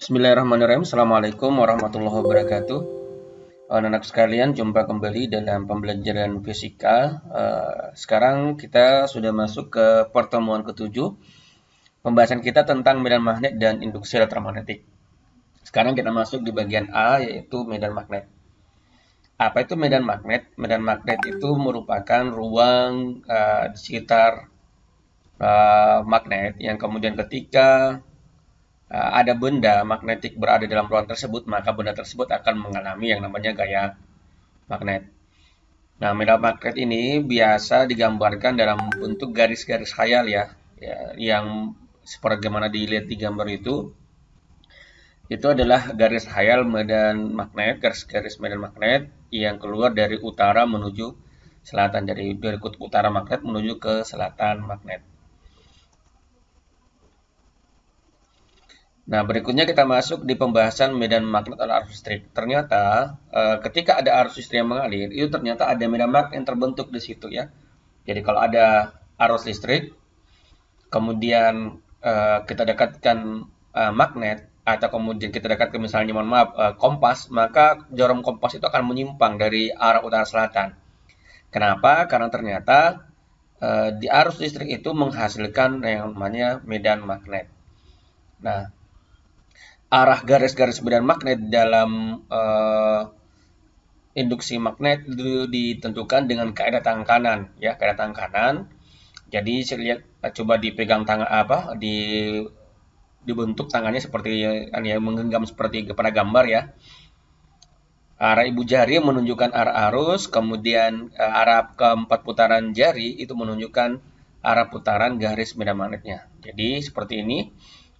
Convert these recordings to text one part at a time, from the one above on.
Bismillahirrahmanirrahim. Assalamualaikum warahmatullahi wabarakatuh. Anak-anak sekalian, jumpa kembali dalam pembelajaran fisika. Sekarang kita sudah masuk ke pertemuan ketujuh. Pembahasan kita tentang medan magnet dan induksi elektromagnetik. Sekarang kita masuk di bagian A, yaitu medan magnet. Apa itu medan magnet? Medan magnet itu merupakan ruang di sekitar magnet yang kemudian ketika ada benda magnetik berada dalam ruang tersebut, maka benda tersebut akan mengalami yang namanya gaya magnet. Nah, medan magnet ini biasa digambarkan dalam bentuk garis-garis khayal ya, yang sebagaimana dilihat di gambar itu adalah garis khayal medan magnet, garis-garis medan magnet yang keluar dari utara menuju selatan, dari kutub utara magnet menuju ke selatan magnet. Nah, berikutnya kita masuk di pembahasan medan magnet atau arus listrik. Ternyata ketika ada arus listrik yang mengalir, itu ternyata ada medan magnet yang terbentuk di situ ya. Jadi kalau ada arus listrik, kemudian kita dekatkan magnet, atau kemudian kita dekatkan misalnya kompas, maka jarum kompas itu akan menyimpang dari arah utara selatan. Kenapa? Karena ternyata di arus listrik itu menghasilkan yang namanya medan magnet. Nah, arah garis-garis medan magnet dalam induksi magnet itu ditentukan dengan kaidah tangan kanan ya, kaidah tangan kanan. Jadi saya lihat, coba dipegang tangan dibentuk tangannya seperti ya, menggenggam seperti pada gambar ya. Arah ibu jari menunjukkan arah arus, kemudian arah keempat putaran jari itu menunjukkan arah putaran garis medan magnetnya. Jadi seperti ini.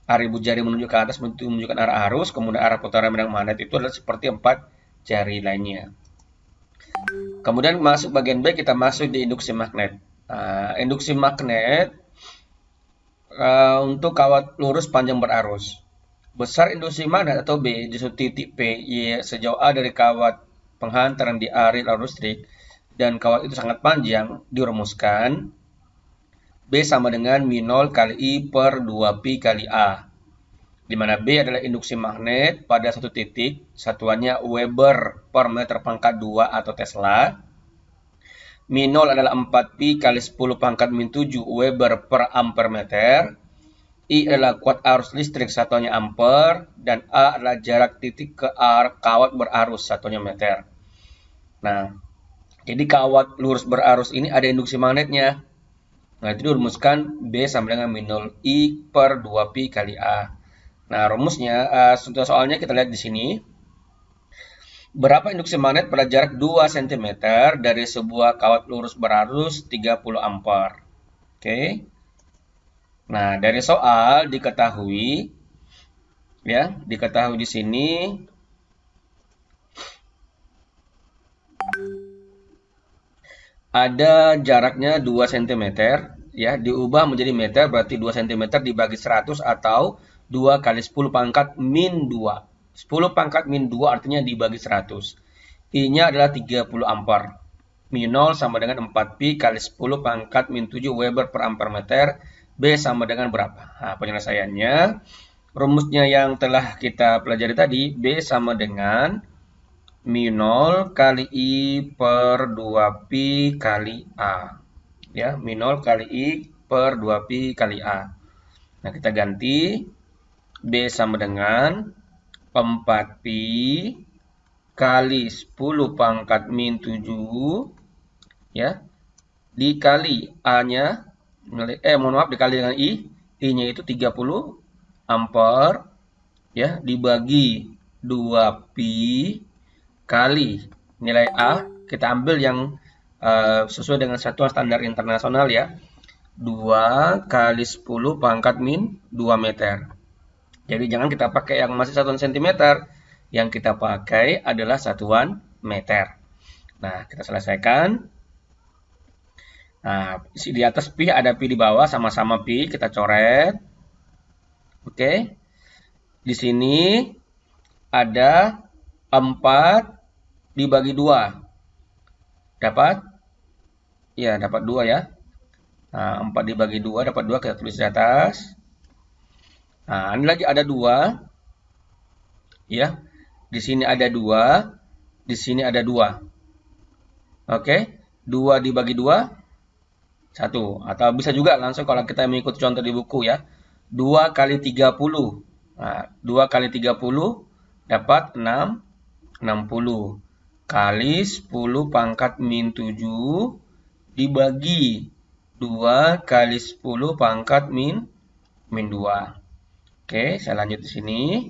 Arah ibu jari menunjuk ke atas menunjukkan arah arus, kemudian arah putaran medan magnet itu adalah seperti 4 jari lainnya. Kemudian masuk bagian B, kita masuk di induksi magnet. Induksi magnet untuk kawat lurus panjang berarus. Besar induksi magnet atau B di titik P sejauh A dari kawat penghantaran di aril arus listrik dan kawat itu sangat panjang, dirumuskan B sama dengan min0 kali I per 2pi kali A. Di mana B adalah induksi magnet pada satu titik, satuannya Weber per meter pangkat 2 atau Tesla. min0 adalah 4pi kali 10 pangkat min 7 Weber per ampere meter. I adalah kuat arus listrik, satuannya ampere. Dan A adalah jarak titik ke kawat berarus, satuannya meter. Nah, jadi kawat lurus berarus ini ada induksi magnetnya. Nah, itu dirumuskan B sama dengan min0 I per 2pi kali A. Nah, rumusnya, soalnya kita lihat di sini. Berapa induksi magnet pada jarak 2 cm dari sebuah kawat lurus berarus 30 ampere. Oke. Nah, dari soal diketahui di sini ada jaraknya 2 cm ya, diubah menjadi meter, berarti 2 cm dibagi 100 atau 2 kali 10 pangkat min 2. 10 pangkat min 2 artinya dibagi 100. I-nya adalah 30 ampere. min0 sama dengan 4pi kali 10 pangkat min 7 Weber per ampere meter. B sama dengan berapa? Nah, penyelesaiannya, rumusnya yang telah kita pelajari tadi, B sama dengan min0 kali I per 2pi kali A. Ya, min0 kali I per 2pi kali A. Nah, kita ganti. B sama dengan 4pi kali 10 pangkat min 7 ya, dikali A-nya, dikali dengan I-nya itu 30 ampere ya, dibagi 2pi kali nilai A, kita ambil yang sesuai dengan satuan standar internasional ya, 2 kali 10 pangkat min 2 meter. Jadi jangan kita pakai yang masih satuan sentimeter, yang kita pakai adalah satuan meter. Nah, kita selesaikan. Nah, di atas pi ada pi di bawah, sama-sama pi, kita coret. Oke. Di sini ada 4 dibagi 2. Dapat? Ya, dapat 2 ya. Nah, 4 dibagi 2 dapat 2, kita tulis di atas. Nah, ini lagi ada 2. Ya, di sini ada 2, di sini ada 2. Oke, 2 dibagi 2, 1. Atau bisa juga langsung kalau kita mengikuti contoh di buku ya. 2 kali 30. Nah, 2 kali 30 dapat 6, 60. Kali 10 pangkat min 7 dibagi 2 kali 10 pangkat min 2. Oke, saya lanjut di sini.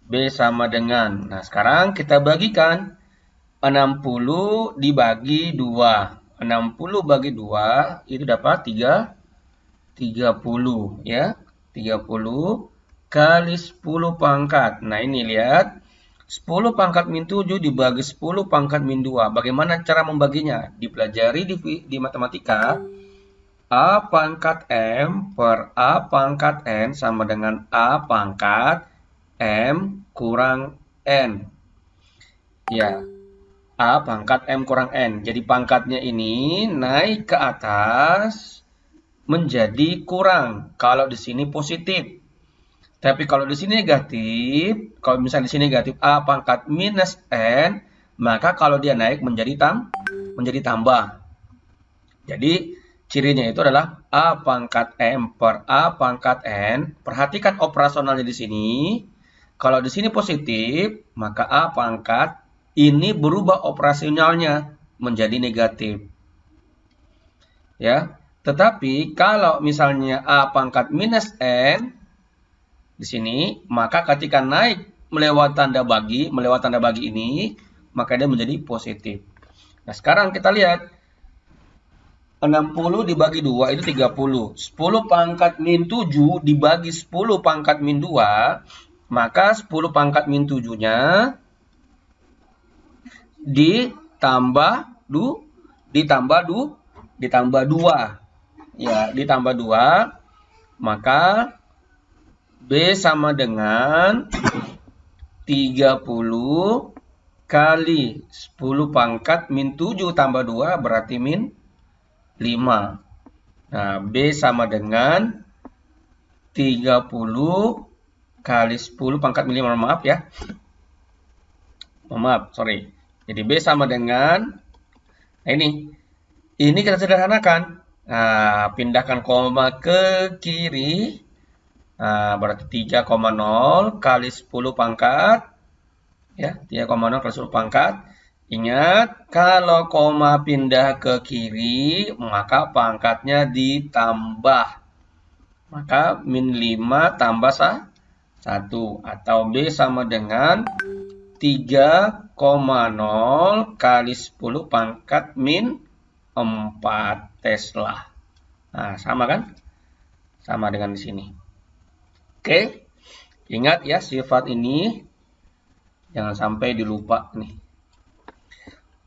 B sama dengan, nah sekarang kita bagikan 60 dibagi 2. 60 bagi 2 itu dapat 30 ya. 30 kali 10 pangkat. Nah, ini lihat. 10 pangkat min 7 dibagi 10 pangkat min 2. Bagaimana cara membaginya? Dipelajari di matematika. A pangkat M per A pangkat N sama dengan A pangkat M kurang N. Ya, A pangkat M kurang N. Jadi pangkatnya ini naik ke atas menjadi kurang. Kalau di sini positif. Tapi kalau di sini negatif, kalau misalnya di sini negatif A pangkat minus N, maka kalau dia naik menjadi tambah. Jadi cirinya itu adalah A pangkat M per A pangkat N. Perhatikan operasionalnya di sini. Kalau di sini positif, maka A pangkat ini berubah operasionalnya menjadi negatif. Ya, tetapi kalau misalnya A pangkat minus N di sini, maka ketika naik melewati tanda bagi ini, maka dia menjadi positif. Nah, sekarang kita lihat 60 dibagi 2 itu 30. 10 pangkat min 7 dibagi 10 pangkat min 2, maka 10 pangkat min 7-nya ditambah 2. Ya, ditambah 2, maka B sama dengan 30 kali 10 pangkat min 7 tambah 2 berarti min 5. Nah, B sama dengan 30 kali 10 pangkat min 5. Maaf ya. Maaf, sorry. Jadi B sama dengan, nah ini kita sederhanakan. Nah, pindahkan koma ke kiri. Nah, berarti 3,0 kali 10 pangkat. Ya, 3,0 kali 10 pangkat. Ingat, kalau koma pindah ke kiri, maka pangkatnya ditambah. Maka min 5 tambah 1. Atau B sama dengan 3,0 kali 10 pangkat min 4 Tesla. Nah, sama kan? Sama dengan di sini. Oke, ingat ya sifat ini. Jangan sampai dilupa nih.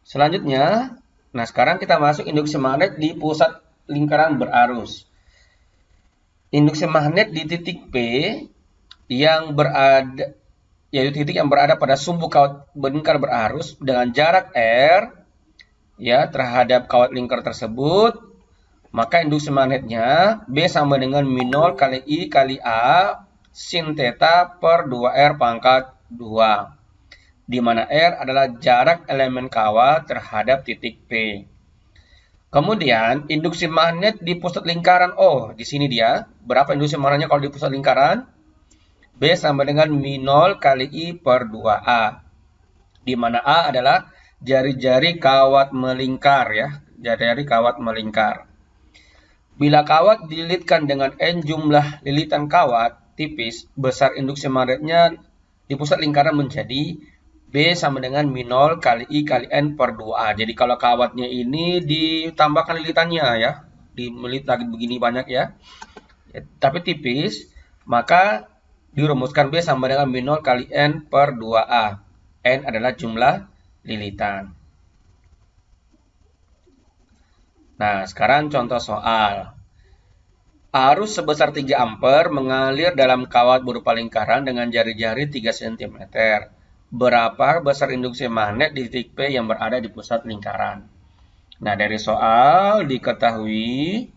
Selanjutnya, nah sekarang kita masuk induksi magnet di pusat lingkaran berarus. Induksi magnet di titik P yang berada, yaitu titik yang berada pada sumbu kawat lingkar berarus dengan jarak R ya terhadap kawat lingkar tersebut, maka induksi magnetnya B sama dengan min0 kali I kali A sin theta per 2R pangkat 2, di mana R adalah jarak elemen kawat terhadap titik P. Kemudian induksi magnet di pusat lingkaran, oh di sini dia, berapa induksi magnetnya kalau di pusat lingkaran? B sama dengan min0 kali I per 2A. Di mana A adalah jari-jari kawat melingkar ya, jari-jari kawat melingkar. Bila kawat dililitkan dengan N jumlah lilitan kawat tipis, besar induksi magnetnya di pusat lingkaran menjadi B sama dengan min0 kali I kali N per 2A. Jadi kalau kawatnya ini ditambahkan lilitannya ya, dililit lagi begini banyak ya, tapi tipis, maka dirumuskan B sama dengan min0 kali N per 2A. N adalah jumlah lilitan. Nah, sekarang contoh soal. Arus sebesar 3 ampere mengalir dalam kawat berupa lingkaran dengan jari-jari 3 cm. Berapa besar induksi magnet di titik P yang berada di pusat lingkaran? Nah, dari soal diketahui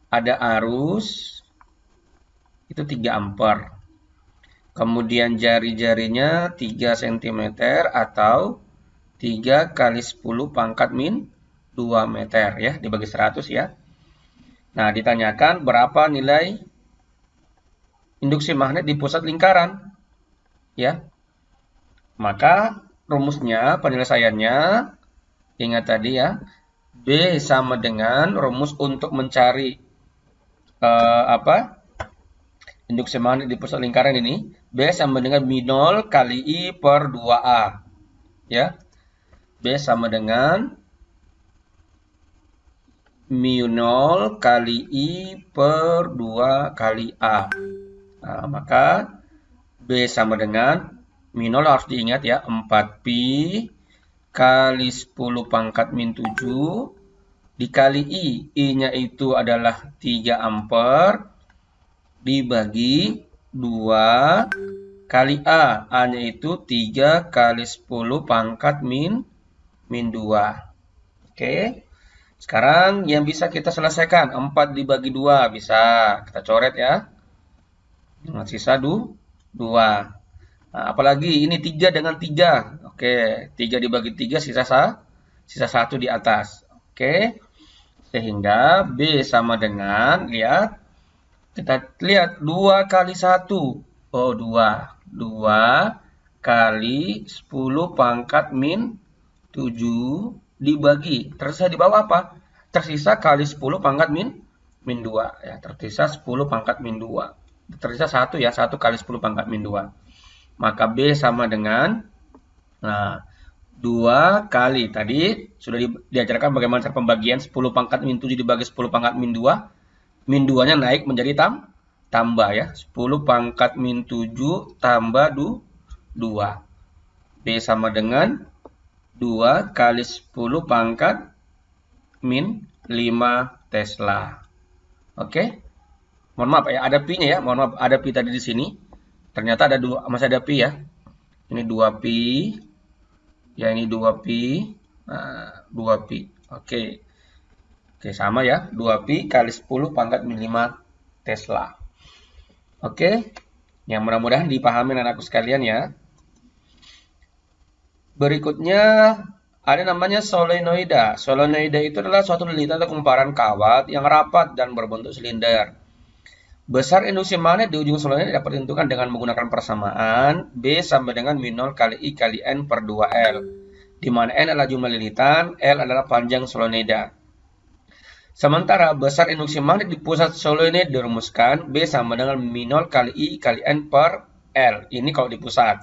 ada arus itu 3 ampere. Kemudian jari-jarinya 3 cm atau 3 kali 10 pangkat min 2 meter ya, dibagi 100 ya. Nah, ditanyakan berapa nilai induksi magnet di pusat lingkaran ya. Maka rumusnya, penyelesaiannya, ingat tadi ya, B sama dengan rumus untuk mencari induksi magnet di pusat lingkaran ini. B sama dengan min0 kali I per 2A. Ya. B sama dengan min0 kali I per 2 kali A. Nah, maka B sama dengan min0 harus diingat ya, 4pi kali 10 pangkat min 7 dikali I. I-nya itu adalah 3 ampere dibagi 2 kali A. A-nya itu 3 kali 10 pangkat min 2. Oke. Sekarang yang bisa kita selesaikan, 4 dibagi 2 bisa kita coret ya. Dengan sisa 2. Nah, apalagi ini 3 dengan 3. Oke, 3 dibagi 3 sisa 1 di atas. Oke. Sehingga B sama dengan, lihat, kita lihat 2 kali 1. Oh, 2. 2 kali 10 pangkat min 7 dibagi. Tersisa di bawah apa? Tersisa kali 10 pangkat min 2. Ya, tersisa 10 pangkat min 2. Tersisa 1 ya, 1 kali 10 pangkat min 2. Maka B sama dengan, nah, 2 kali, tadi sudah diajarkan bagaimana cara pembagian 10 pangkat min 7 dibagi 10 pangkat min 2. Min 2-nya naik menjadi tambah ya. 10 pangkat min 7 tambah 2. B sama dengan 2 kali 10 pangkat min 5 Tesla. Oke. Mohon maaf ya, ada pi-nya ya. Mohon maaf, ada pi tadi di sini. Ternyata masih ada pi ya. Ini 2 pi. Ya, ini 2 pi. Nah, 2 pi. Oke. Oke, sama ya. 2 pi kali 10 pangkat min 5 Tesla. Oke. Yang mudah-mudahan dipahami anak-anakku sekalian ya. Berikutnya ada namanya solenoida. Solenoida itu adalah suatu lilitan atau kumparan kawat yang rapat dan berbentuk silinder. Besar induksi magnet di ujung solenoida dapat ditentukan dengan menggunakan persamaan B sama dengan min0 kali I kali N per 2L. Di mana N adalah jumlah lilitan, L adalah panjang solenoida. Sementara besar induksi magnet di pusat solenoida dirumuskan B sama dengan min0 kali I kali N per L. Ini kalau di pusat.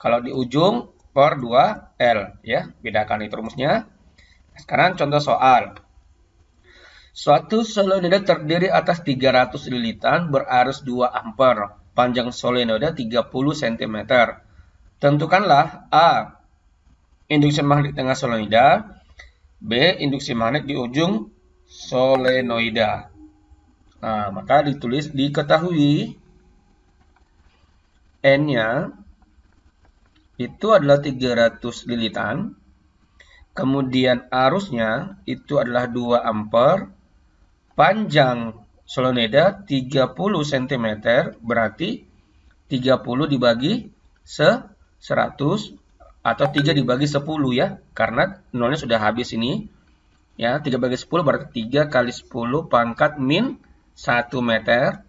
Kalau di ujung per 2L ya, bedakan itu rumusnya. Sekarang contoh soal. Suatu solenoida terdiri atas 300 lilitan berarus 2 ampere, panjang solenoida 30 cm. Tentukanlah A. Induksi magnet di tengah solenoida, B. Induksi magnet di ujung solenoida. Nah, maka diketahui N-nya itu adalah 300 lilitan, kemudian arusnya itu adalah 2 ampere, panjang solenoida 30 cm, berarti 30 dibagi 100 atau 3 dibagi 10 ya, karena nolnya sudah habis ini. Ya, 3 bagi 10 berarti 3 kali 10 pangkat min 1 meter.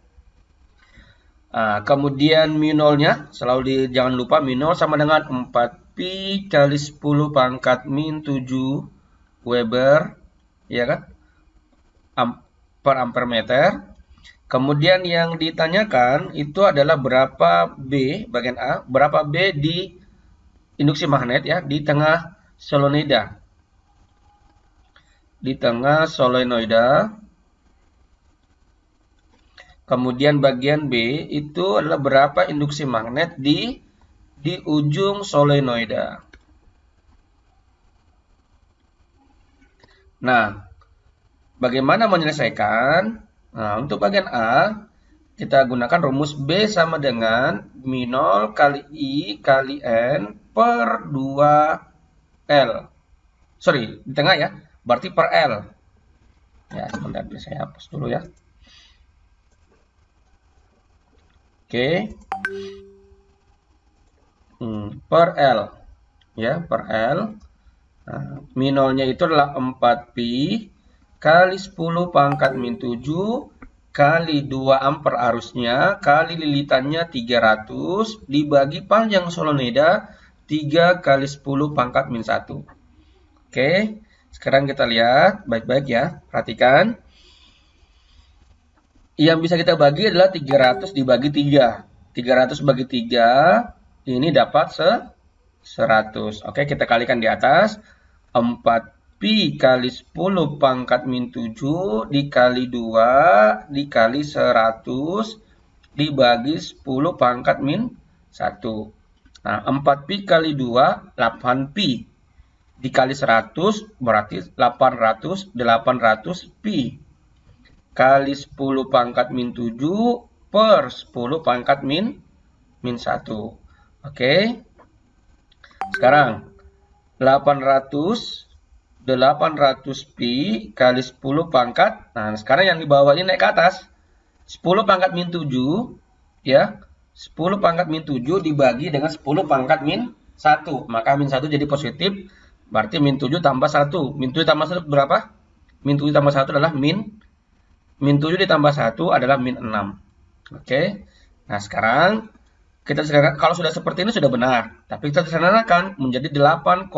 Kemudian min0-nya, jangan lupa min0 sama dengan 4pi kali 10 pangkat min 7 Weber, ya kan? Per ampere meter. Kemudian yang ditanyakan itu adalah berapa B, bagian A, berapa B di induksi magnet ya, di tengah solenoida. Di tengah solenoida. Kemudian bagian B itu adalah berapa induksi magnet di ujung solenoida. Nah, bagaimana menyelesaikan? Nah, untuk bagian A, kita gunakan rumus B sama dengan min0 kali I kali N per 2L. Sorry, di tengah ya, berarti per L. Ya, sebentar, saya hapus dulu ya. Oke. per L. Ya, per L. Nah, min nolnya itu adalah 4pi kali 10 pangkat min 7 kali 2 ampere arusnya kali lilitannya 300 dibagi panjang solenoida 3 kali 10 pangkat min 1. Oke, sekarang kita lihat baik-baik ya. Perhatikan. Yang bisa kita bagi adalah 300 dibagi 3. 300 bagi 3 ini dapat 100. Oke, kita kalikan di atas. 4pi kali 10 pangkat min 7 dikali 2 dikali 100 dibagi 10 pangkat min 1. Nah, 4pi kali 2, 8pi. Dikali 100 berarti 800 pi. Kali 10 pangkat min 7 per 10 pangkat min 1. Oke. Sekarang 800 pi kali 10 pangkat. Nah, sekarang yang di bawah ini naik ke atas. 10 pangkat min 7 ya. 10 pangkat min 7 dibagi dengan 10 pangkat min 1. Maka min 1 jadi positif. Berarti min 7 tambah 1. Min 7 tambah 1 berapa? Min 7 tambah 1 adalah min 7 ditambah 1 adalah min 6. Oke. Nah, sekarang kita sederhanakan, kalau sudah seperti ini sudah benar. Tapi kita sederhanakan menjadi 8,00.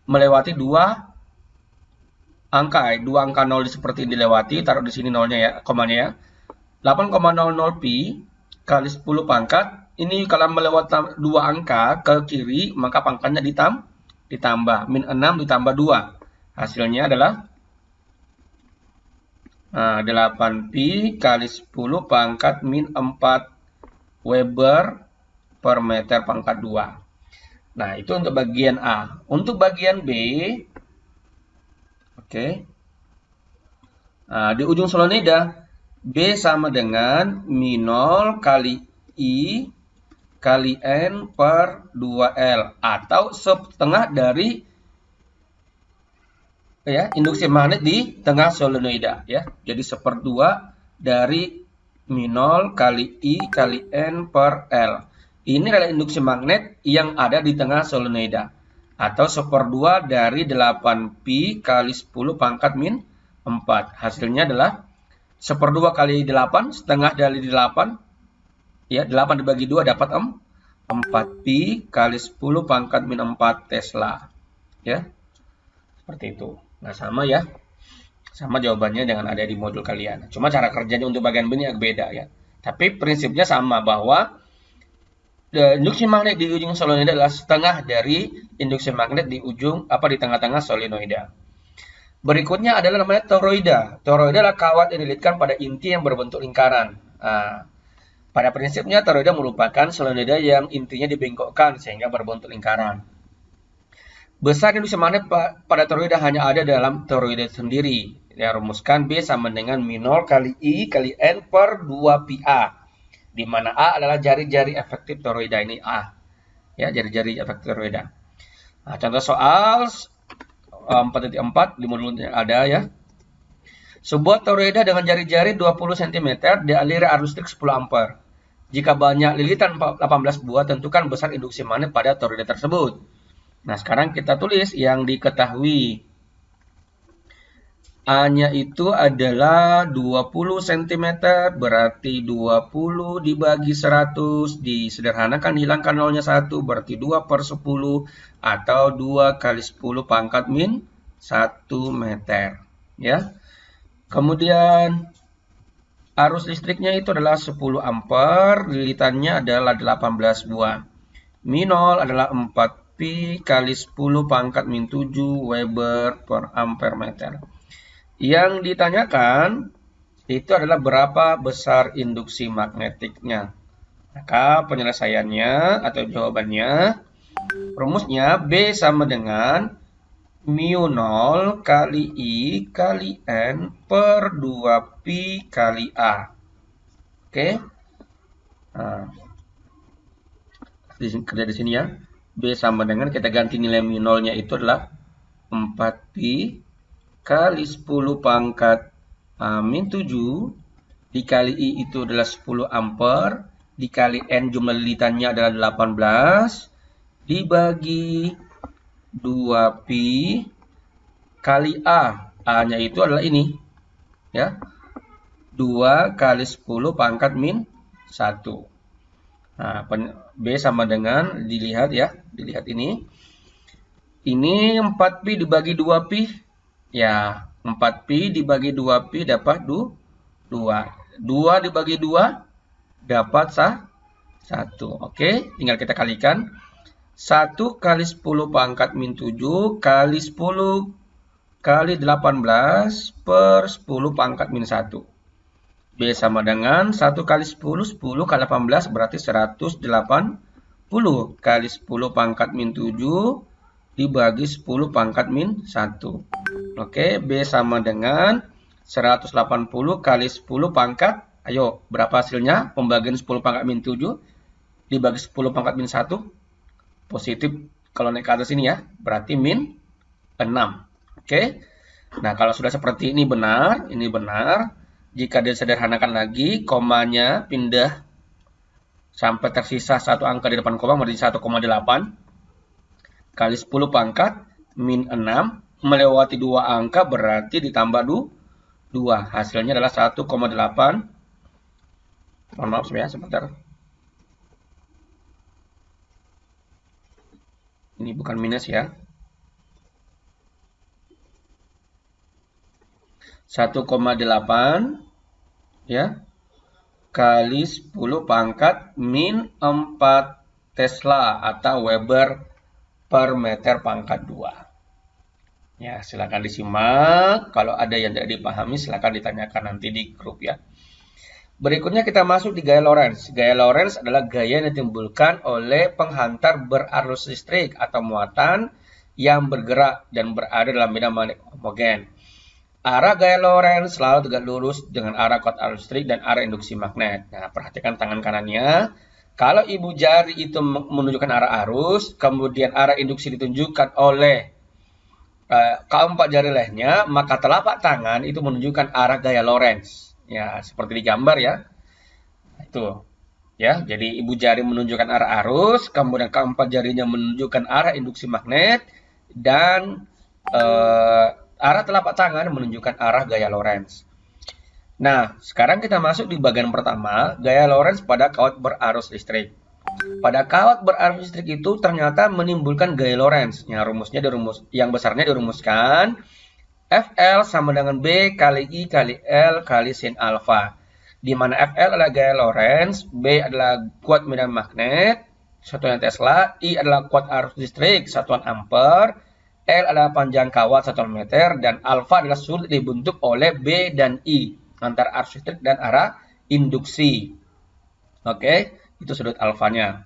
Melewati 2 angka. 2 angka 0 seperti ini dilewati. Taruh di sini nolnya ya, komanya ya. 8,00 pi kali 10 pangkat. Ini kalau melewati 2 angka ke kiri, maka pangkatnya ditambah. Min 6 ditambah 2. Hasilnya adalah 8pi kali 10 pangkat min 4 Weber per meter pangkat 2. Nah, itu untuk bagian A. Untuk bagian B, oke. Nah, di ujung solenoida, B sama dengan min 0 kali I kali N per 2L. Atau setengah dari ya, induksi magnet di tengah solenoida ya. Jadi 1/2 dari min 0 kali I kali N per L. Ini adalah induksi magnet yang ada di tengah solenoida. Atau 1/2 dari 8pi kali 10 pangkat min 4. Hasilnya adalah 1/2 kali 8, setengah dari 8. Ya, 8 dibagi 2 dapat 4pi kali 10 pangkat min 4 Tesla. Ya, seperti itu. Nah, sama ya. Sama jawabannya dengan ada di modul kalian. Cuma cara kerjanya untuk bagian B ini agak beda ya. Tapi prinsipnya sama bahwa induksi magnet di ujung solenoida adalah setengah dari induksi magnet di ujung di tengah-tengah solenoida. Berikutnya adalah namanya toroida. Toroida adalah kawat yang dililitkan pada inti yang berbentuk lingkaran. Pada prinsipnya toroida merupakan solenoida yang intinya dibengkokkan sehingga berbentuk lingkaran. Besar induksi magnet pada toroida hanya ada dalam toroida sendiri. Ya, rumuskan B sama dengan min 0 kali I kali N per 2pi-A. Di mana A adalah jari-jari efektif toroida ini A. Ya, jari-jari efektif toroida. Nah, contoh soal 4.4 di modulnya ada ya. Sebuah toroida dengan jari-jari 20 cm dialiri arus listrik 10 ampere. Jika banyak lilitan 18 buah, tentukan besar induksi magnet pada toroida tersebut. Nah, sekarang kita tulis yang diketahui. A-nya itu adalah 20 cm, berarti 20 dibagi 100, disederhanakan, hilangkan nolnya 1, berarti 2 per 10, atau 2 kali 10 pangkat min 1 meter. Ya. Kemudian, arus listriknya itu adalah 10 ampere, lilitannya adalah 18 buah. Min 0 adalah 4pi kali 10 pangkat min 7 Weber per ampere meter. Yang ditanyakan itu adalah berapa besar induksi magnetiknya. Maka penyelesaiannya atau jawabannya, rumusnya B sama dengan mu 0 kali I kali N per 2pi kali A. Oke. Nah, kerja di sini ya. B sama dengan, kita ganti nilai mu 0-nya itu adalah 4pi kali 10 pangkat min 7 dikali I itu adalah 10 ampere dikali N jumlah lilitannya adalah 18 dibagi 2pi kali A. A-nya itu adalah ini. Ya. 2 kali 10 pangkat min 1. Nah, B sama dengan, dilihat ya, dilihat ini. Ini 4pi dibagi 2pi. Ya, 4pi dibagi 2pi dapat 2. 2 dibagi 2 dapat 1. Oke, tinggal kita kalikan. 1 kali 10 pangkat min 7 kali 10 kali 18 per 10 pangkat min 1. B sama dengan 1 kali 10, 10 kali 18 berarti 180 kali 10 pangkat min 7 dibagi 10 pangkat min 1. Oke, B sama dengan 180 kali 10 pangkat. Ayo, berapa hasilnya? Pembagian 10 pangkat min 7 dibagi 10 pangkat min 1. Positif kalau naik ke atas ini ya, berarti min 6. Oke. Nah, kalau sudah seperti ini benar. Jika disederhanakan lagi, komanya pindah sampai tersisa satu angka di depan koma menjadi 1,8 kali 10 pangkat min 6 melewati 2 angka berarti ditambah 2. Hasilnya adalah 1,8. Mohon maaf ya, sebentar. Ini bukan minus ya. 1,8 ya kali 10 pangkat min 4 Tesla atau Weber per meter pangkat 2. Ya, silakan disimak. Kalau ada yang tidak dipahami silakan ditanyakan nanti di grup ya. Berikutnya kita masuk di gaya Lorentz. Gaya Lorentz adalah gaya yang ditimbulkan oleh penghantar berarus listrik atau muatan yang bergerak dan berada dalam medan magnetik homogen. Arah gaya Lorentz selalu tegak lurus dengan arah kuat arus listrik dan arah induksi magnet. Nah, perhatikan tangan kanannya. Kalau ibu jari itu menunjukkan arah arus, kemudian arah induksi ditunjukkan oleh keempat jari lainnya, maka telapak tangan itu menunjukkan arah gaya Lorentz. Ya, seperti di gambar ya. Itu. Ya, jadi ibu jari menunjukkan arah arus, kemudian keempat jarinya menunjukkan arah induksi magnet, dan arah telapak tangan menunjukkan arah gaya Lorentz. Nah, sekarang kita masuk di bagian pertama, gaya Lorentz pada kawat berarus listrik. Pada kawat berarus listrik itu ternyata menimbulkan gaya Lorentz. Yang besarnya dirumuskan FL sama dengan B kali I kali L kali sin alfa. Di mana FL adalah gaya Lorentz, B adalah kuat medan magnet, satuan Tesla, I adalah kuat arus listrik, satuan ampere, L adalah panjang kawat 1 meter, dan alfa adalah sudut dibentuk oleh B dan I antara arus listrik dan arah induksi. Oke, itu sudut alfanya.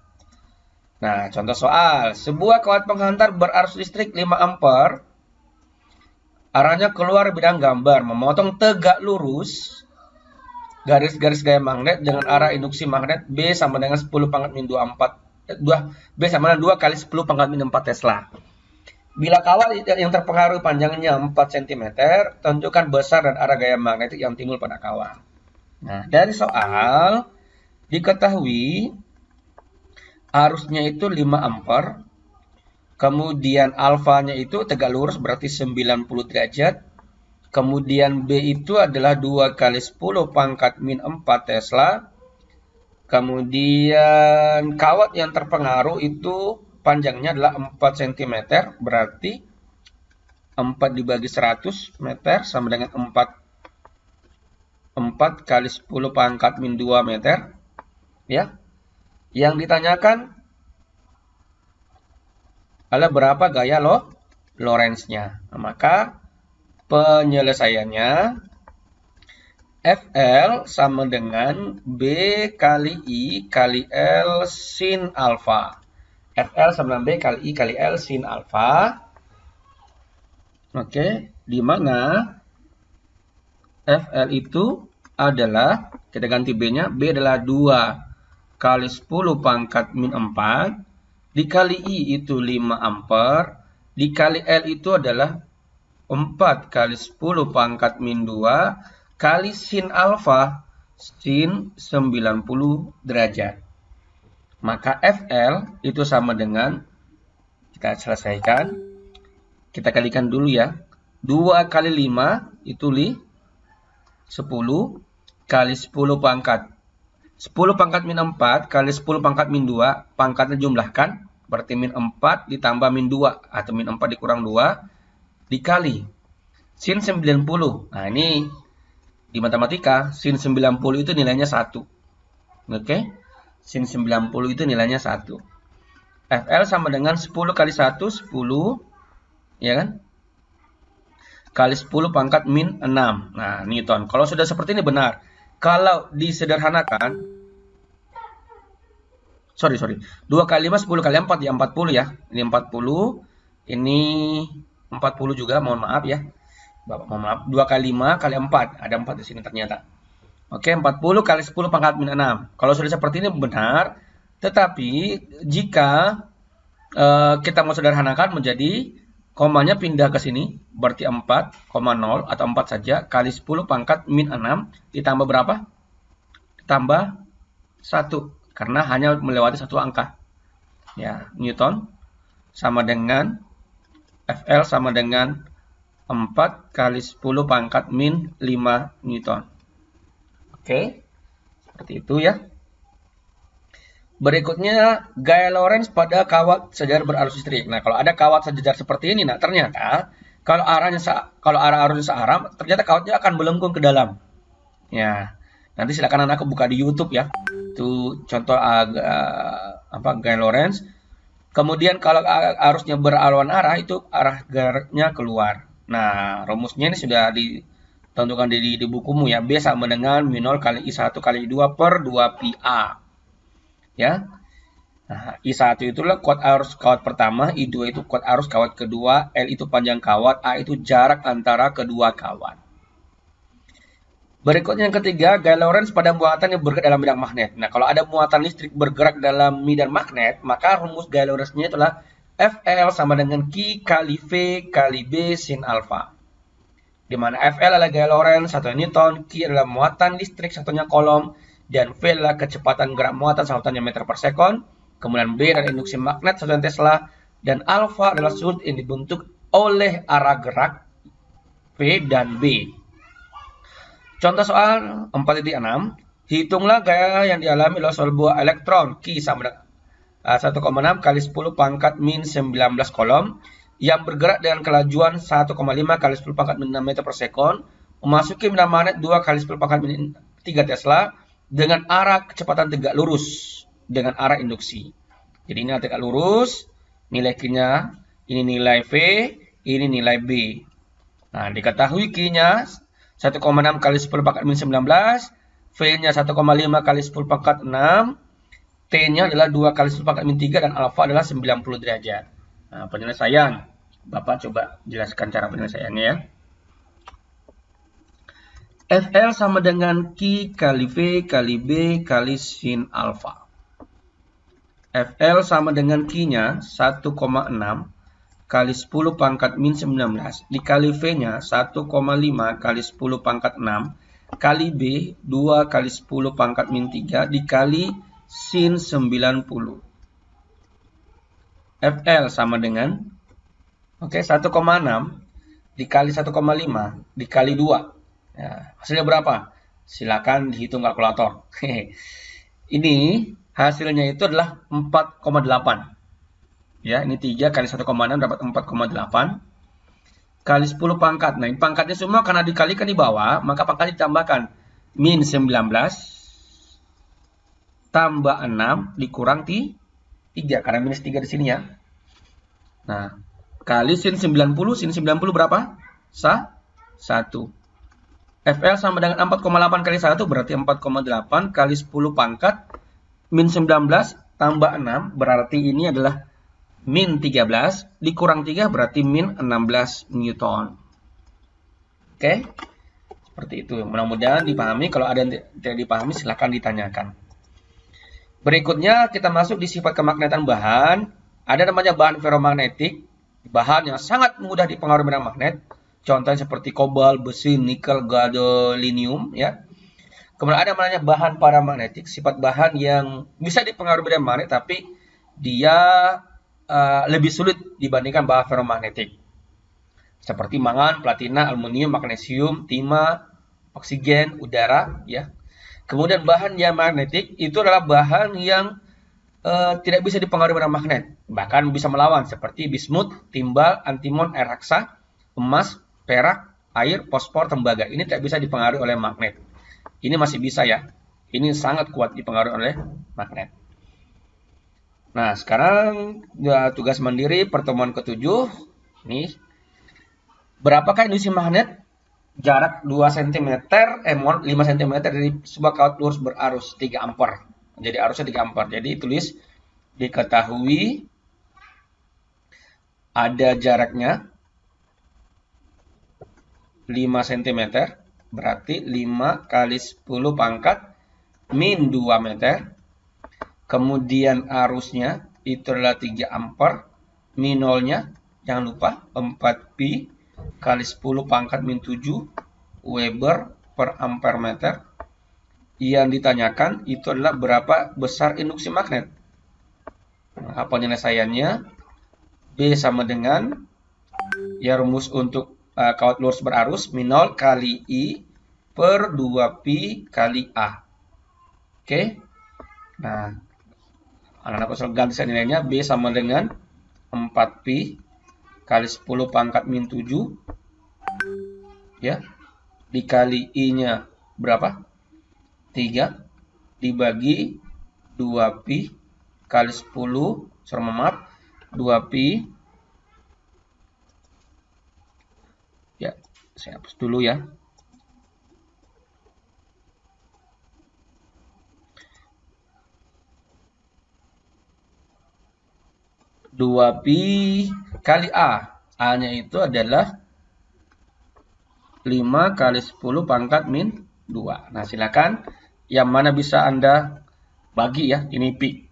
Nah, contoh soal. Sebuah kawat penghantar berarus listrik 5 ampere, arahnya keluar bidang gambar, memotong tegak lurus garis-garis gaya magnet dengan arah induksi magnet B sama dengan 10 pangkat min 2 sama dengan 2 kali 10 pangkat min 4 Tesla. Bila kawat yang terpengaruh panjangnya 4 cm, tentukan besar dan arah gaya magnetik yang timbul pada kawat. Nah, dari soal diketahui arusnya itu 5 ampere, kemudian alfanya itu tegak lurus berarti 90 derajat, kemudian B itu adalah 2 kali 10 pangkat min 4 Tesla, kemudian kawat yang terpengaruh itu panjangnya adalah 4 cm, berarti 4 dibagi 100 meter sama dengan 4 kali 10 pangkat min 2 meter. Ya. Yang ditanyakan adalah berapa gaya Lorentz-nya. Nah, maka penyelesaiannya FL sama dengan B kali I kali L sin alfa. FL sama dengan B kali I kali L sin alfa. Oke, di mana FL itu adalah, kita ganti B-nya, B adalah 2 kali 10 pangkat min 4, dikali I itu 5 ampere, dikali L itu adalah 4 kali 10 pangkat min 2, kali sin alfa. sin 90 derajat. Maka FL itu sama dengan, kita selesaikan, kita kalikan dulu ya. 2 kali 5 itu 10 kali 10 pangkat. 10 pangkat min 4 kali 10 pangkat min 2, pangkatnya jumlahkan, berarti min 4 ditambah min 2, atau min 4 dikurang 2, dikali sin 90. Nah ini, di matematika, sin 90 itu nilainya 1. Oke? Sin 90 itu nilainya 1. FL sama dengan 10 kali 1, 10, ya kan? Kali 10 pangkat min 6. Nah, Newton. Kalau sudah seperti ini benar. Kalau disederhanakan, 2 kali 5, 10 kali 4, ya 40 ya. Ini 40, ini 40 juga, mohon maaf ya. Mohon maaf, 2 kali 5 kali 4, ada 4 di sini ternyata. Oke, 40 kali 10 pangkat min 6. Kalau sudah seperti ini benar, tetapi jika kita mau sederhanakan menjadi komanya pindah ke sini, berarti 4,0 atau 4 saja, kali 10 pangkat min 6, ditambah berapa? Ditambah 1, karena hanya melewati satu angka. Ya, Newton sama dengan, FL sama dengan 4 kali 10 pangkat min 5 Newton. Oke, seperti itu ya. Berikutnya, gaya Lorentz pada kawat sejajar berarus listrik. Nah, kalau ada kawat sejajar seperti ini, nah ternyata kalau arah arusnya searah, ternyata kawatnya akan melengkung ke dalam. Ya, nanti silakan anakku buka di YouTube ya. Itu contoh gaya Lorentz. Kemudian kalau arusnya berlawan arah, itu arah geraknya keluar. Nah, rumusnya ini sudah ditentukan di bukumu ya. B sama dengan min 0 kali I1 kali I2 per 2 pi A. Ya. Nah, I1 itulah kuat arus kawat pertama, I2 itu kuat arus kawat kedua, L itu panjang kawat, A itu jarak antara kedua kawat. Berikutnya yang ketiga, gaya Lorentz pada muatan yang bergerak dalam bidang magnet. Nah, kalau ada muatan listrik bergerak dalam medan magnet, maka rumus gaya Lorentz-nya adalah FL sama dengan Q kali V kali B sin alfa. Di mana FL adalah gaya Lorentz, satunya Newton, Q adalah muatan listrik, satunya Coulomb, dan V adalah kecepatan gerak muatan, satunya meter per sekon. Kemudian B adalah induksi magnet, satunya Tesla, dan alfa adalah sudut yang dibentuk oleh arah gerak V dan B. Contoh soal 4.6, hitunglah gaya yang dialami oleh sebuah elektron Q sama dengan 1,6 kali 10 pangkat min 19 Coulomb yang bergerak dengan kelajuan 1,5 kali 10 pangkat min 6 meter per sekon memasuki medan magnet 2 kali 10 pangkat min 3 Tesla dengan arah kecepatan tegak lurus dengan arah induksi. Jadi ini tegak lurus, nilai Q-nya, ini nilai V, ini nilai B. Nah, diketahui Q-nya 1,6 kali 10 pangkat min 19, V-nya 1,5 kali 10 pangkat 6, T-nya adalah 2 kali 10 pangkat min 3, dan alfa adalah 90 derajat. Nah, penyelesaian. Bapak coba jelaskan cara penyelesaiannya ya. FL sama dengan Q kali V kali B kali sin alfa. FL sama dengan Q-nya 1,6 kali 10 pangkat min 19 dikali V-nya 1,5 kali 10 pangkat 6 kali B 2 kali 10 pangkat min 3 dikali sin 90. FL sama dengan 1,6 dikali 1,5 dikali 2. Ya, hasilnya berapa? Silakan dihitung kalkulator. Ini hasilnya itu adalah 4,8. Ya, ini 3 kali 1,6 dapat 4,8 kali 10 pangkat. Nah, ini pangkatnya semua karena dikalikan di bawah, maka pangkat ditambahkan min 19 tambah 6 dikurang 3 karena minus 3 di sini ya. Nah, kali sin 90, sin 90 berapa? 1. FL sama dengan 4,8 kali 1 berarti 4,8 kali 10 pangkat min 19 tambah 6 berarti ini adalah min 13 dikurang 3 berarti min 16 Newton. Oke, seperti itu. Mudah-mudahan dipahami. Kalau ada yang tidak dipahami silahkan ditanyakan. Berikutnya kita masuk di sifat kemagnetan bahan. Ada namanya bahan ferromagnetik, bahan yang sangat mudah dipengaruhi medan magnet. Contohnya seperti kobalt, besi, nikel, gadolinium ya. Kemudian ada namanya bahan paramagnetik, sifat bahan yang bisa dipengaruhi dengan magnet tapi dia lebih sulit dibandingkan bahan ferromagnetik. Seperti mangan, platina, aluminium, magnesium, timah, oksigen, udara, ya. Kemudian bahan yang magnetik itu adalah bahan yang tidak bisa dipengaruhi dengan magnet, bahkan bisa melawan seperti bismut, timbal, antimon, air raksa, emas, perak, air, fosfor, tembaga. Ini tidak bisa dipengaruhi oleh magnet. Ini masih bisa ya. Ini sangat kuat dipengaruhi oleh magnet. Nah, sekarang ya, tugas mandiri pertemuan ke-7. Nih, berapakah induksi magnet? Jarak 2 cm, 5 cm dari sebuah kawat lurus berarus 3 ampere. Jadi arusnya 3 ampere. Jadi tulis diketahui ada jaraknya 5 cm, berarti 5 kali 10 pangkat min 2 meter. Kemudian arusnya itu adalah 3 ampere. Min nolnya, jangan lupa, 4 pi kali 10 pangkat min 7 Weber per ampere meter. Yang ditanyakan itu adalah berapa besar induksi magnet. Nah, penyelesaiannya B sama dengan, ya rumus untuk kawat lurus berarus, min 0 kali I per 2 pi kali A. Oke. Nah, anak-anak kosong ganti saja nilainya. B sama dengan 4 pi kali 10 pangkat min 7. Ya. Dikali I-nya berapa? 3 dibagi 2 pi kali 10, maaf, 2 pi, ya, saya hapus dulu ya. Dua pi kali A. A-nya itu adalah 5 kali 10 pangkat min 2. Nah, silakan yang mana bisa Anda bagi ya. Ini pi.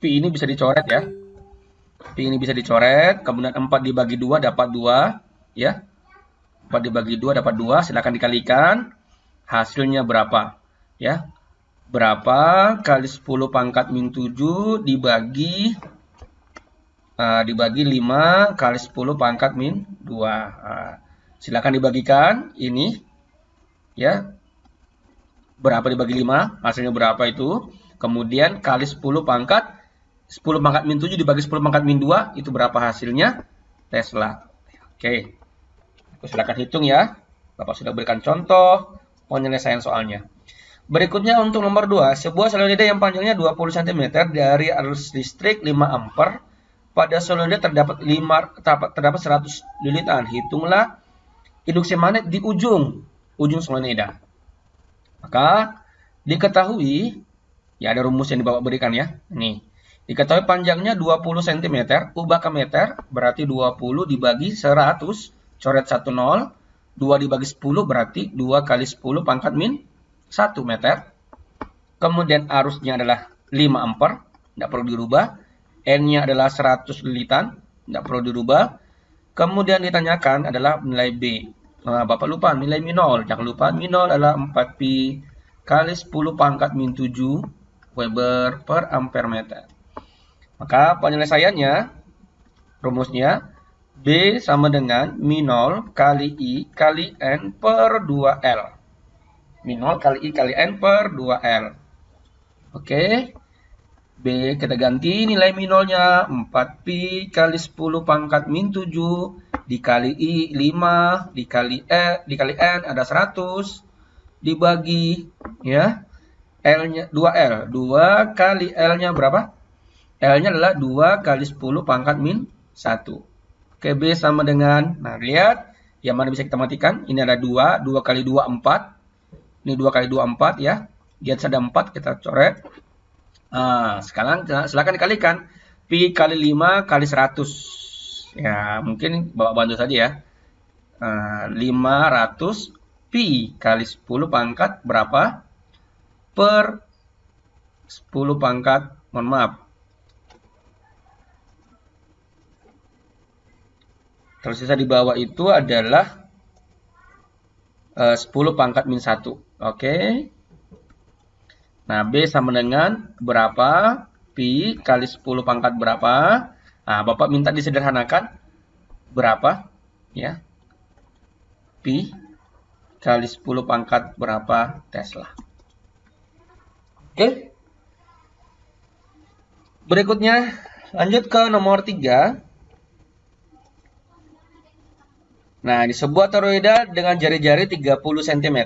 Pi ini bisa dicoret ya. Pi ini bisa dicoret, kemudian 4 dibagi 2 dapat 2 ya. 4 dibagi 2 dapat 2, silakan dikalikan. Hasilnya berapa? Ya. Berapa kali 10 pangkat min 7 dibagi 5 kali 10 pangkat min 2. Silakan dibagikan ini ya. Berapa dibagi 5? Hasilnya berapa itu? Kemudian kali 10 pangkat 10 pangkat min 7 dibagi 10 pangkat min 2, itu berapa hasilnya? Tesla. Oke. Silakan hitung ya. Bapak sudah berikan contoh penyelesaian soalnya. Berikutnya untuk nomor 2, sebuah solenoida yang panjangnya 20 cm dari arus listrik 5 ampere. Pada solenoida terdapat 100 lilitan. Hitunglah induksi magnet di ujung solenoida. Maka diketahui, ya ada rumus yang Bapak berikan ya. Nih. Diketahui panjangnya 20 cm, ubah ke meter, berarti 20 dibagi 100, coret 1 0, 2 dibagi 10 berarti 2 kali 10 pangkat min 1 meter. Kemudian arusnya adalah 5 ampere, tidak perlu dirubah. N-nya adalah 100 lilitan, tidak perlu dirubah. Kemudian ditanyakan adalah nilai B. Nah, Bapak lupa nilai min 0, jangan lupa min 0 adalah 4 pi kali 10 pangkat min 7 Weber per ampere meter. Maka penyelesaiannya, rumusnya, B sama dengan min 0 kali I kali N per 2L. Min 0 kali I kali N per 2L. Oke. B kita ganti nilai min 0-nya 4 pi kali 10 pangkat min 7 dikali I 5 dikali N ada 100 dibagi ya L-nya 2L. 2 kali L-nya berapa? L-nya adalah 2 kali 10 pangkat min 1. Oke, B sama dengan, nah lihat, yang mana bisa kita matikan. Ini ada 2, 2 kali 2, 4. Ini 2 kali 2, 4 ya. Di atas ada 4, kita coret. Nah, sekarang silakan dikalikan. Pi kali 5 kali 100. Ya, mungkin Bapak bantu saja ya. 500 pi kali 10 pangkat berapa? Per 10 pangkat, mohon maaf. Tersisa di bawah itu adalah 10 pangkat min 1. Oke. Nah, B sama dengan berapa? Pi kali 10 pangkat berapa? Nah, Bapak minta disederhanakan berapa? Ya, Pi kali 10 pangkat berapa Tesla. Oke. Berikutnya, lanjut ke nomor 3. Nah, di sebuah toroida dengan jari-jari 30 cm,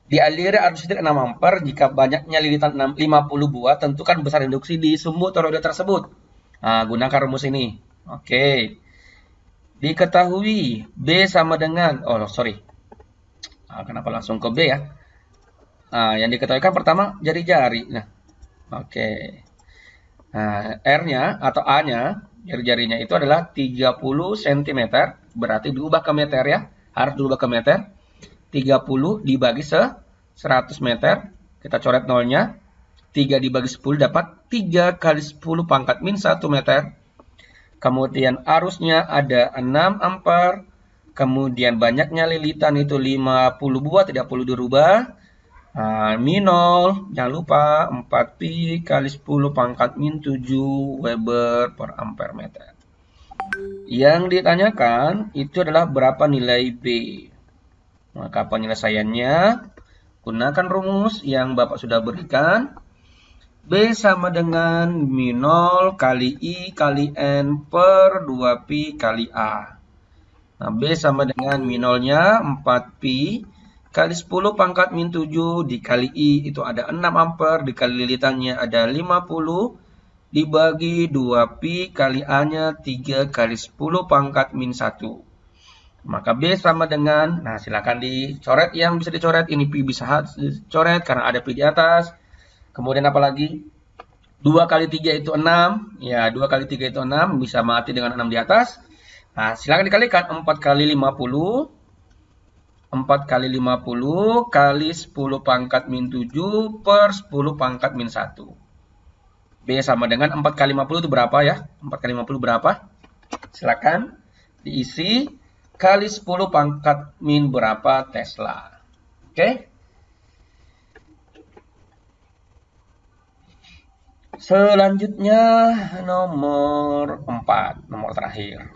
dialiri arus listrik 6 ampere jika banyaknya lilitan 50 buah, tentukan besar induksi di sumbu toroida tersebut. Nah, gunakan rumus ini. Oke. Diketahui B sama dengan, kenapa langsung ke B ya? Nah, yang diketahui kan pertama jari-jari. Nah, oke. Nah, R-nya atau A-nya, jari-jarinya itu adalah 30 cm, berarti diubah ke meter ya. Harus diubah ke meter. 30 dibagi 100 meter, kita coret nolnya. 3 dibagi 10 dapat 3 kali 10 pangkat min 1 meter. Kemudian arusnya ada 6 ampere. Kemudian banyaknya lilitan itu 50 buah, tidak perlu dirubah. Nah, min 0, jangan lupa 4 pi kali 10 pangkat min 7 Weber per ampere meter. Yang ditanyakan itu adalah berapa nilai B. Maka penyelesaiannya, gunakan rumus yang Bapak sudah berikan. B sama dengan min 0 kali I kali N per 2 pi kali A. Nah, B sama dengan min 0-nya 4 pi kali 10 pangkat min 7 dikali I itu ada 6 ampere, dikali lilitannya ada 50, dibagi 2 pi kali A-nya 3 kali 10 pangkat min 1. Maka B sama dengan, nah silakan dicoret yang bisa dicoret, ini pi bisa dicoret karena ada pi di atas. Kemudian apa lagi? 2 kali 3 itu 6, ya 2 kali 3 itu 6, bisa mati dengan 6 di atas. Nah, silakan dikalikan 4 kali 50, 4 kali 50 kali 10 pangkat min 7 per 10 pangkat min 1. B sama dengan 4 kali 50 itu berapa ya? 4 kali 50 berapa? Silakan diisi kali 10 pangkat min berapa Tesla. Oke? Selanjutnya nomor 4, nomor terakhir.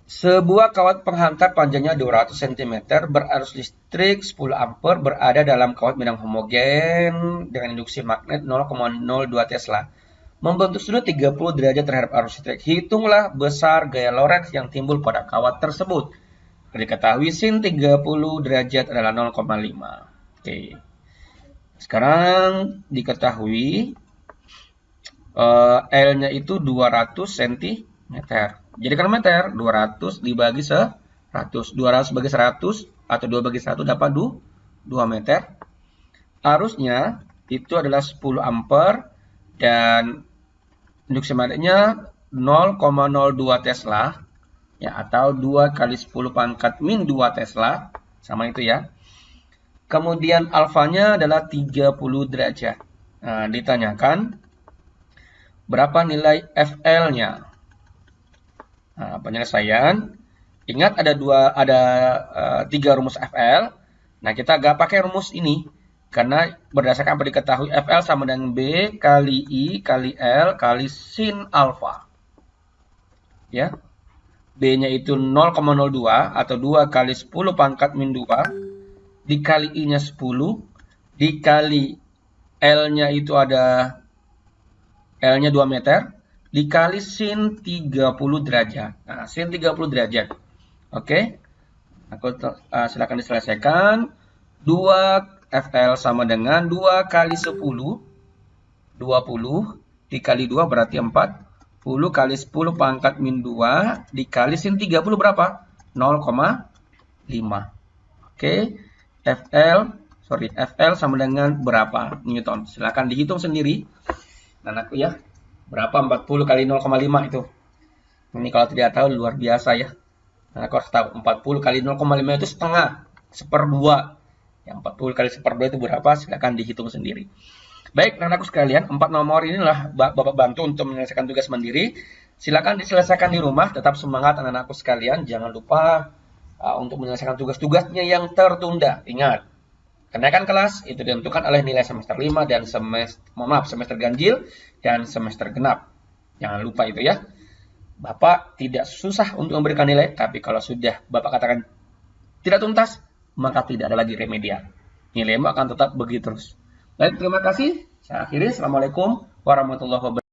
Sebuah kawat penghantar panjangnya 200 cm berarus listrik 10 ampere berada dalam kawat bidang homogen dengan induksi magnet 0,02 Tesla. Membentuk sudut 30 derajat terhadap arus listrik. Hitunglah besar gaya Lorentz yang timbul pada kawat tersebut. Diketahui sin 30 derajat adalah 0,5. Oke. Sekarang diketahui L-nya itu 200 cm. Jadikan meter, 200 dibagi 100. 200 bagi 100 atau 2 bagi 1 dapat 2 meter. Arusnya itu adalah 10 ampere dan induksi magnetnya 0,02 Tesla. Ya, atau 2 kali 10 pangkat min 2 Tesla. Sama itu ya. Kemudian alfanya adalah 30 derajat. Nah, ditanyakan berapa nilai FL-nya. Nah, penyelesaian, ingat ada 3 rumus FL. Nah, kita gak pakai rumus ini karena berdasarkan apa diketahui FL sama dengan B kali I kali L kali sin alfa. Ya. B-nya itu 0,02 atau 2 kali 10 pangkat min 2 dikali I-nya 10 dikali L-nya itu ada L-nya 2 meter dikali sin 30 derajat. Nah, sin 30 derajat. Oke. Silakan diselesaikan. 2 FL sama dengan 2 kali 10. 20 dikali 2 berarti 40 kali 10 pangkat min 2 dikali sin 30 berapa? 0,5. Oke. FL sama dengan berapa Newton? Silakan dihitung sendiri. Anakku ya. Berapa 40 kali 0,5 itu? Ini kalau tidak tahu luar biasa ya. Nah, aku harus tahu 40 kali 0,5 itu setengah, 1/2. Yang 40 kali 1/2 itu berapa? Silakan dihitung sendiri. Baik, anakku sekalian, 4 nomor inilah Bapak bantu untuk menyelesaikan tugas mandiri. Silakan diselesaikan di rumah, tetap semangat anak-anakku sekalian. Jangan lupa untuk menyelesaikan tugas-tugasnya yang tertunda. Ingat, Kenaikan kelas itu ditentukan oleh nilai semester 5 dan semester ganjil dan semester genap. Jangan lupa itu ya. Bapak tidak susah untuk memberikan nilai, tapi kalau sudah Bapak katakan tidak tuntas, maka tidak ada lagi remedial. Nilaimu akan tetap begitu terus. Baik, terima kasih. Saya akhiri. Assalamualaikum warahmatullahi wabarakatuh.